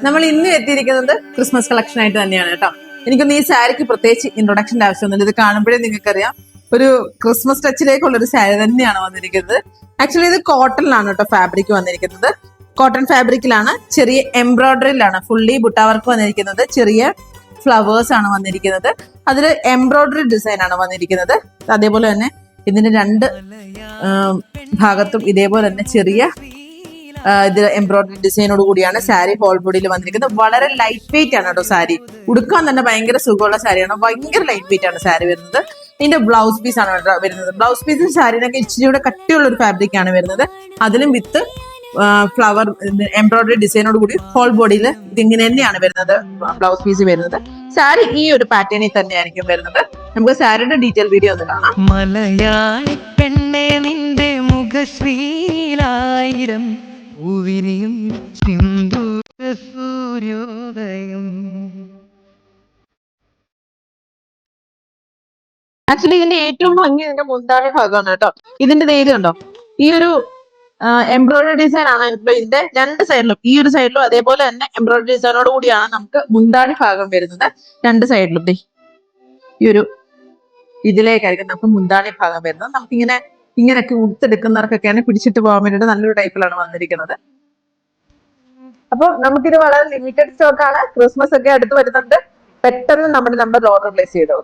നമ്മൾ ഇന്ന് എത്തിയിരിക്കുന്നത് ക്രിസ്മസ് കളക്ഷൻ ആയിട്ട് തന്നെയാണ് കേട്ടോ. എനിക്കൊന്ന് ഈ സാരിക്ക് പ്രത്യേകിച്ച് ഇൻട്രൊഡക്ഷന്റെ ആവശ്യമൊന്നുമില്ല. ഇത് കാണുമ്പോഴേ നിങ്ങൾക്കറിയാം ഒരു ക്രിസ്മസ് ടച്ചിലേക്കുള്ള ഒരു സാരി തന്നെയാണ് വന്നിരിക്കുന്നത്. ആക്ച്വലി ഇത് കോട്ടണിലാണ് കേട്ടോ ഫാബ്രിക് വന്നിരിക്കുന്നത്. കോട്ടൺ ഫാബ്രിക്കിലാണ്, ചെറിയ എംബ്രോയിഡറിയിലാണ് ഫുള്ളി ബുട്ട വർക്ക് വന്നിരിക്കുന്നത്. ചെറിയ ഫ്ലവേഴ്സ് ആണ് വന്നിരിക്കുന്നത്. അതിൽ എംബ്രോയിഡറി ഡിസൈൻ ആണ് വന്നിരിക്കുന്നത്. അതേപോലെ തന്നെ ഇതിന്റെ രണ്ട് ഭാഗത്തും ഇതേപോലെ തന്നെ ചെറിയ ഇത് എംബ്രോയിഡറി ഡിസൈനോട് കൂടിയാണ് സാരി ഹോൾ ബോഡിയിൽ വന്നിരിക്കുന്നത്. വളരെ ലൈറ്റ് വെയിറ്റ് ആണ് കേട്ടോ സാരി. ഉടുക്കാൻ തന്നെ ഭയങ്കര സുഖമുള്ള സാരിയാണ്. ഭയങ്കര ലൈറ്റ് വെയിറ്റ് ആണ് സാരി വരുന്നത്. ഇതിന്റെ ബ്ലൗസ് പീസ് ആണ് വരുന്നത്. ബ്ലൗസ് പീസ് സാരിനൊക്കെ ഇച്ചിരി കൂടെ കട്ടിയുള്ള ഒരു ഫാബ്രിക് ആണ് വരുന്നത്. അതിലും വിത്ത് ഫ്ലവർ എംബ്രോയിഡറി ഡിസൈനോട് കൂടി ഹോൾ ബോഡിയിൽ ഇതിങ്ങനെ തന്നെയാണ് വരുന്നത് ബ്ലൗസ് പീസ് വരുന്നത്. സാരി ഈ ഒരു പാറ്റേണിൽ തന്നെയായിരിക്കും വരുന്നത്. നമുക്ക് സാരിയുടെ ഡീറ്റെയിൽ വീഡിയോ ഒന്ന് കാണാം. മലയാളി പെണ്ണെ നിന്റെ മുഖശ്രീലായിരം പൂവിരിയും സിന്ദൂര സൂര്യോദയം. ആക്ച്വലി ഇതിന്റെ ഏറ്റവും ഭംഗി ഇതിന്റെ മുന്താണി ഭാഗമാണ് കേട്ടോ. ഇതിന്റെ നേര് കണ്ടോ, ഈ ഒരു എംബ്രോയിഡറി ഡിസൈൻ ആണ് ഇതിന്റെ രണ്ട് സൈഡിലും. ഈ ഒരു സൈഡിലും അതേപോലെ തന്നെ എംബ്രോയിഡറി ഡിസൈനോട് കൂടിയാണ് നമുക്ക് മുന്താണി ഭാഗം വരുന്നത്. രണ്ട് സൈഡിലും ഈ ഒരു ഇതിലേക്കായിരിക്കും നമുക്ക് മുന്താണി ഭാഗം വരുന്നത്. നമുക്കിങ്ങനെ ഇങ്ങനെയൊക്കെ ഉടുത്തെടുക്കുന്നവർക്കൊക്കെയാണ് പിടിച്ചിട്ട് പോകാൻ വേണ്ടിയിട്ട് നല്ലൊരു ടൈപ്പിലാണ് വന്നിരിക്കുന്നത്. അപ്പൊ നമുക്കിത് വളരെ ലിമിറ്റഡ് സ്റ്റോക്ക് ആണ്. ക്രിസ്മസ് ഒക്കെ അടുത്ത് വരുന്നുണ്ട്. പെട്ടെന്ന് നമ്മുടെ നമ്പർ ഓർഡർ പ്ലേസ് ചെയ്തോ.